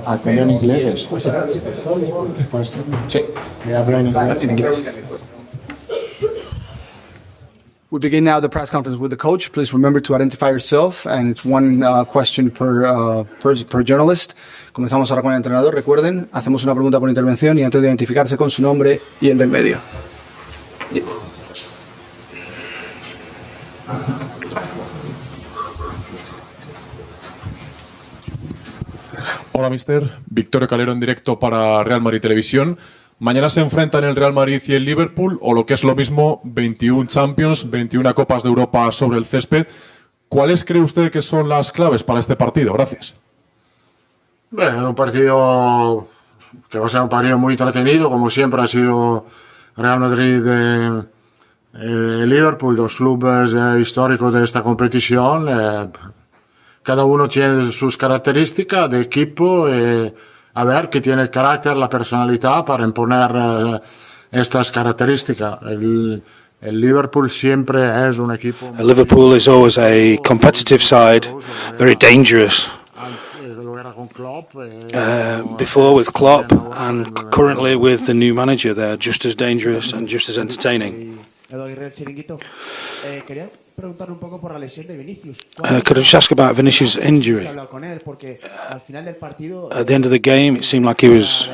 aprendió en inglés. Sí, habló en inglés. We begin now the press conference with the coach. Please remember to identify yourself, and it's one question per journalist. Comenzamos ahora con el entrenador. Recuerden, hacemos una pregunta por intervención y antes de identificarse con su nombre y el del medio. Hola, mister. Victorio Calero en directo para Real Madrid Televisión. Mañana se enfrentan el Real Madrid y el Liverpool, o lo que es lo mismo, 21 Champions, 21 Copas de Europa sobre el césped. ¿Cuáles cree usted que son las claves para este partido? Gracias. Bueno, un partido que va a ser un partido muy entretenido, como siempre ha sido Real Madrid y Liverpool, dos clubes históricos de esta competición. Cada uno tiene sus características de equipo y a ver que tiene el carácter, la personalidad para imponer estas características. El Liverpool siempre es un equipo. Liverpool is always a competitive side, very dangerous. Before with Klopp and currently with the new manager, they're just as dangerous and just as entertaining. Could I just ask about Vinicius' injury? At the end of the game, it seemed like he was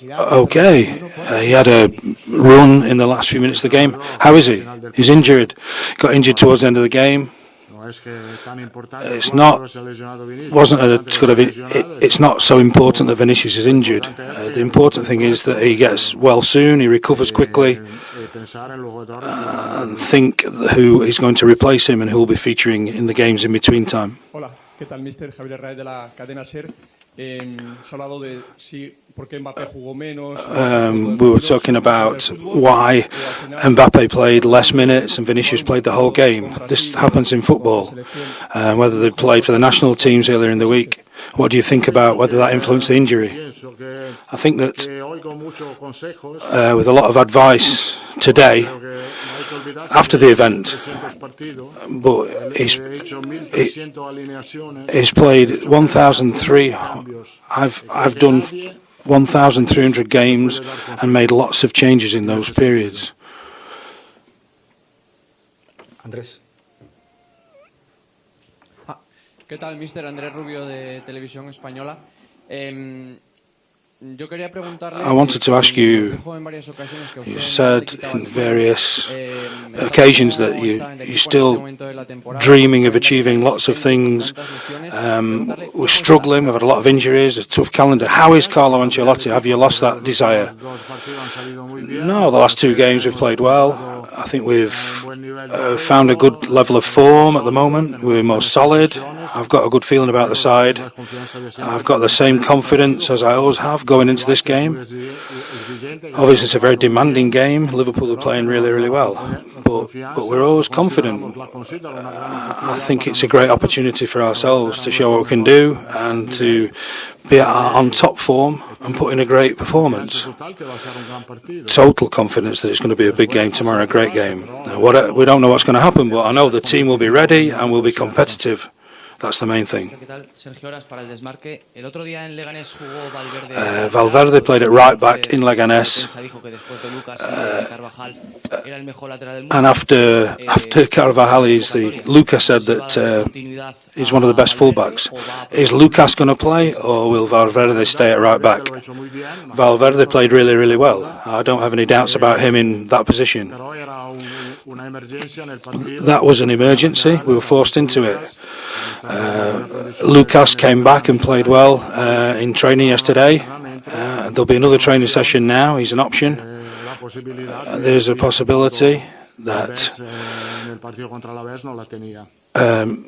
okay. He had a run in the last few minutes of the game. How is he? He's injured. Got injured towards the end of the game. It's not so important that Vinicius is injured. The important thing is that he gets well soon, he recovers quickly, and think who is going to replace him and who will be featuring in the games in between time. Hola, ¿qué tal, mister? Javier Herrera de la cadena SER. Se ha hablado de si por qué Mbappé jugó menos. We were talking about why Mbappé played less minutes and Vinicius played the whole game. This happens in football. Whether they played for the national teams earlier in the week. What do you think about whether that influenced the injury? I think that with a lot of advice today, after the event, but he's played 1,003. I've done 1,300 games and made lots of changes in those periods. Andrés. ¿Qué tal, mister? Andrés Rubio de Televisión Española. Yo quería preguntarle. I wanted to ask you, you said in various occasions that you're still dreaming of achieving lots of things. We're struggling, we've had a lot of injuries, a tough calendar. How is Carlo Ancelotti? Have you lost that desire? No, the last two games we've played well. I think we've found a good level of form at the moment. We're more solid. I've got a good feeling about the side. I've got the same confidence as I always have going into this game. Obviously, it's a very demanding game. Liverpool are playing really, really well. But we're always confident. I think it's a great opportunity for ourselves to show what we can do and to be on top form and put in a great performance. Total confidence that it's going to be a big game tomorrow, a great game. We don't know what's going to happen, but I know the team will be ready and will be competitive. That's the main thing. Valverde played at right back in Leganés. And after Carvajal, Lucas said that he's one of the best fullbacks. Is Lucas going to play, or will Valverde stay at right back? Valverde played really, really well. I don't have any doubts about him in that position. That was an emergency. We were forced into it. Lucas came back and played well in training yesterday. There'll be another training session now. He's an option. There's a possibility that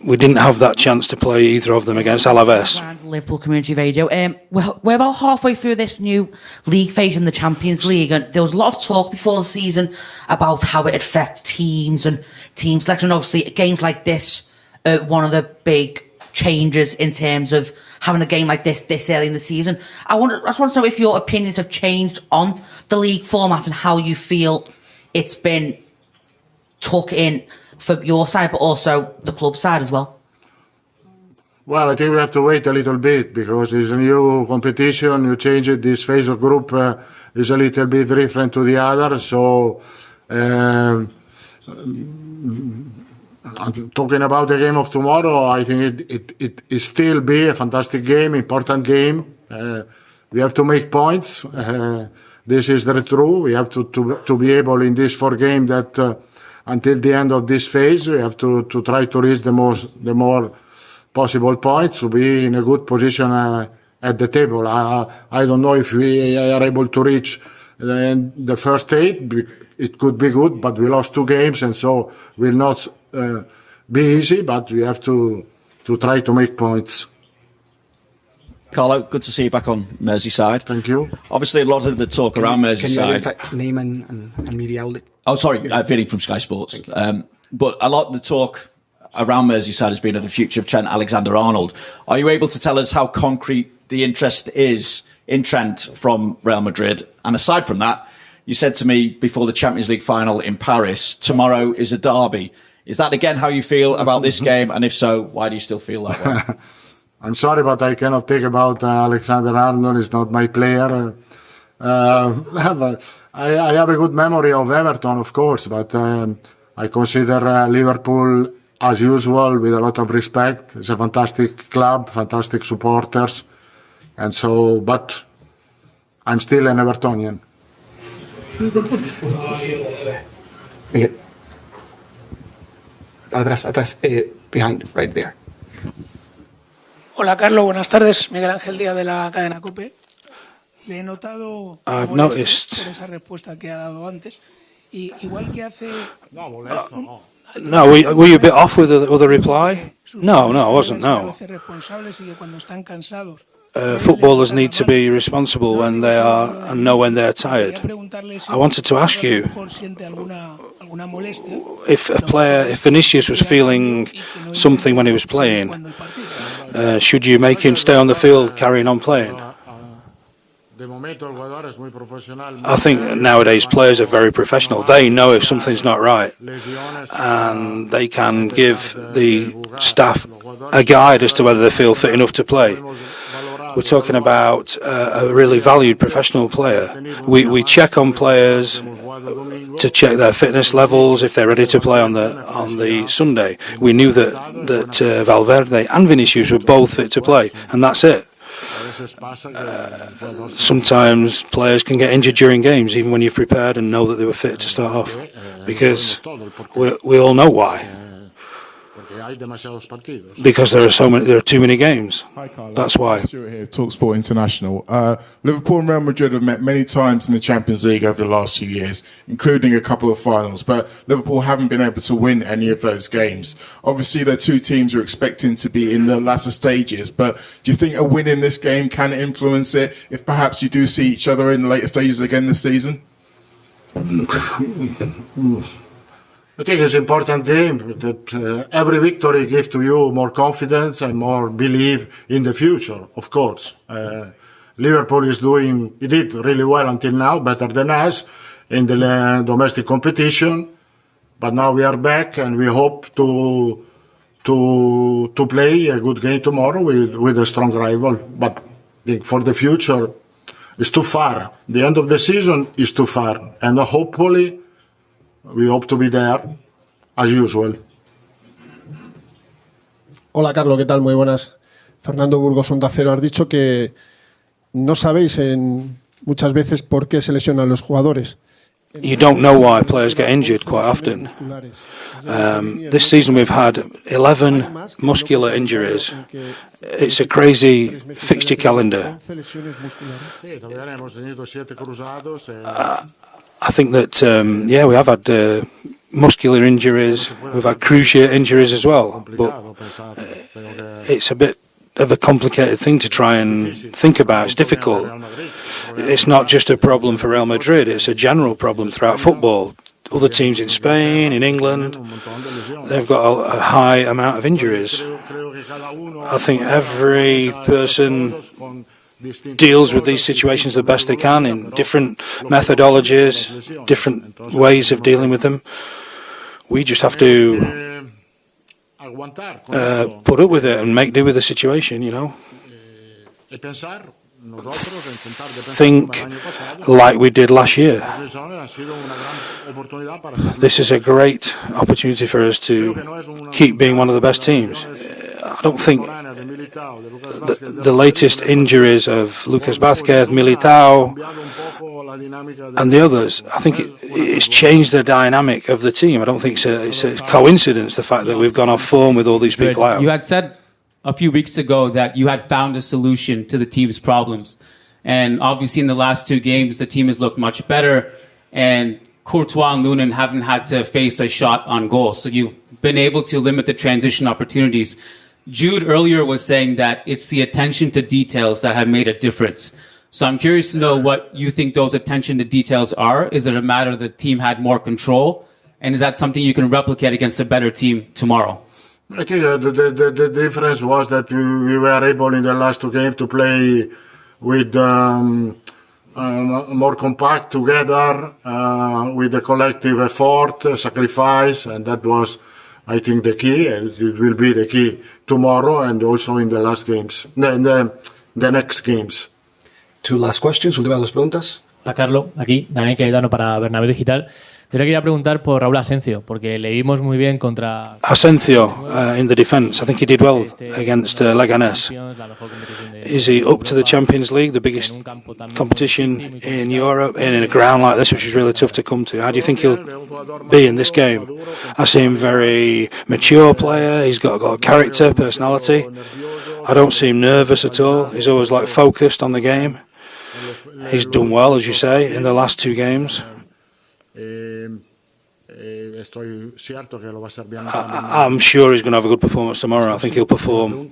we didn't have that chance to play either of them against Alaves. Liverpool Community Radio. We're about halfway through this new league phase in the Champions League, and there was a lot of talk before the season about how it affects teams and team selection. Obviously, games like this are one of the big changes in terms of having a game like this early in the season. I just want to know if your opinions have changed on the league format and how you feel it's been took in for your side, but also the club side as well. Well, I think we have to wait a little bit because it's a new competition. You change it. This phase of group is a little bit different to the other. So, I'm talking about the game of tomorrow. I think it still be a fantastic game, important game. We have to make points. This is the truth. We have to be able in this 4 games that until the end of this phase, we have to try to reach the more possible points to be in a good position at the table. I don't know if we are able to reach the first 8. It could be good, but we lost 2 games, and so will not be easy. But we have to try to make points. Carlo, good to see you back on Merseyside. Thank you. Obviously, a lot of the talk around Merseyside. Can you name and media outlet? Oh, sorry, Vinny from Sky Sports. But a lot of the talk around Merseyside has been of the future of Trent Alexander-Arnold. Are you able to tell us how concrete the interest is in Trent from Real Madrid? And aside from that, you said to me before the Champions League final in Paris, tomorrow is a derby. Is that again how you feel about this game? And if so, why do you still feel that way? I'm sorry, but I cannot think about Alexander-Arnold. He's not my player. I have a good memory of Everton, of course, but I consider Liverpool, as usual, with a lot of respect. It's a fantastic club, fantastic supporters. And so, but I'm still an Evertonian. Atrás, behind, right there. Hola, Carlo. Buenas tardes. Miguel Ángel Díaz de la cadena COPE. Le he notado I've noticed. por esa respuesta que ha dado antes. Y igual que hace... No, were you a bit off with the reply? No, I wasn't, no. Footballers need to be responsible when they are and know when they're tired. I wanted to ask you if Vinicius was feeling something when he was playing, should you make him stay on the field carrying on playing? I think nowadays players are very professional. They know if something's not right, and they can give the staff a guide as to whether they feel fit enough to play. We're talking about a really valued professional player. We check on players to check their fitness levels if they're ready to play on the Sunday. We knew that Valverde and Vinicius were both fit to play, and that's it. Sometimes players can get injured during games, even when you've prepared and know that they were fit to start off, because we all know why. Because there are too many games. Hi, Carlo. That's why. Stuart here, TalkSport International. Liverpool and Real Madrid have met many times in the Champions League over the last few years, including a couple of finals, but Liverpool haven't been able to win any of those games. Obviously, the two teams are expecting to be in the latter stages, but do you think a win in this game can influence it if perhaps you do see each other in the later stages again this season? I think it's an important game that every victory gives to you more confidence and more belief in the future, of course. Liverpool did really well until now, better than us in the domestic competition. But now we are back and we hope to play a good game tomorrow with a strong rival. But I think for the future, it's too far. The end of the season is too far. And hopefully, we hope to be there, as usual. Hola, Carlos, ¿qué tal? Muy buenas. Fernando Burgos, Onda Cero. Has dicho que no sabéis muchas veces por qué se lesionan los jugadores. You don't know why players get injured quite often. This season we've had 11 muscular injuries. It's a crazy fixture calendar. I think that, we have had muscular injuries, we've had cruciate injuries as well, but it's a bit of a complicated thing to try and think about. It's difficult. It's not just a problem for Real Madrid, it's a general problem throughout football. Other teams in Spain, in England, they've got a high amount of injuries. I think every person deals with these situations the best they can in different methodologies, different ways of dealing with them. We just have to put up with it and make do with the situation, you know. Think like we did last year. This is a great opportunity for us to keep being one of the best teams. I don't think the latest injuries of Lucas Vázquez, Militao, and the others, I think it's changed the dynamic of the team. I don't think it's a coincidence, the fact that we've gone off form with all these people out. You had said a few weeks ago that you had found a solution to the team's problems. And obviously in the last two games, the team has looked much better. And Courtois and Lunin haven't had to face a shot on goal. So you've been able to limit the transition opportunities. Jude earlier was saying that it's the attention to details that have made a difference. So I'm curious to know what you think those attention to details are. Is it a matter the team had more control? And is that something you can replicate against a better team tomorrow? I think the difference was that we were able in the last two games to play with more compact together, with the collective effort, sacrifice, and that was, I think, the key, and it will be the key tomorrow and also in the last games, the next games. Two last questions, últimas dos preguntas. Hola, Carlo, aquí, Daniel Caidano para Bernabéu Digital. Yo le quería preguntar por Raul Asencio, porque le vimos muy bien contra... Asensio in the defence. I think he did well against Leganés. Is he up to the Champions League, the biggest competition in Europe, and in a ground like this, which is really tough to come to? How do you think he'll be in this game? I see him very mature player. He's got character, personality. I don't see him nervous at all. He's always focused on the game. He's done well, as you say, in the last two games. I'm sure he's going to have a good performance tomorrow. I think he'll perform.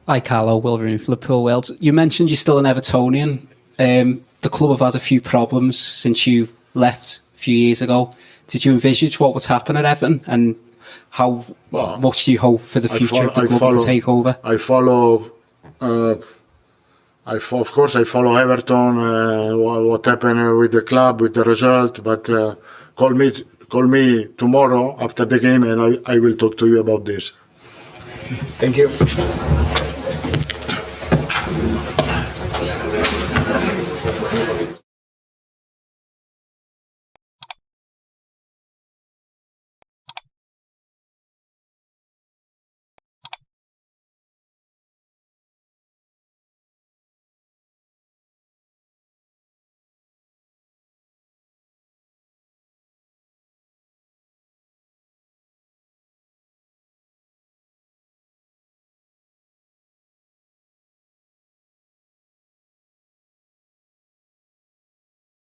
Hi, Carlo, Wolverine from Liverpool Wales. You mentioned you're still an Evertonian. The club have had a few problems since you left a few years ago. Did you envisage what would happen at Everton, and how much do you hope for the future of the club to take over? Of course, I follow Everton, what happened with the club, with the result, but call me tomorrow after the game and I will talk to you about this. Thank you.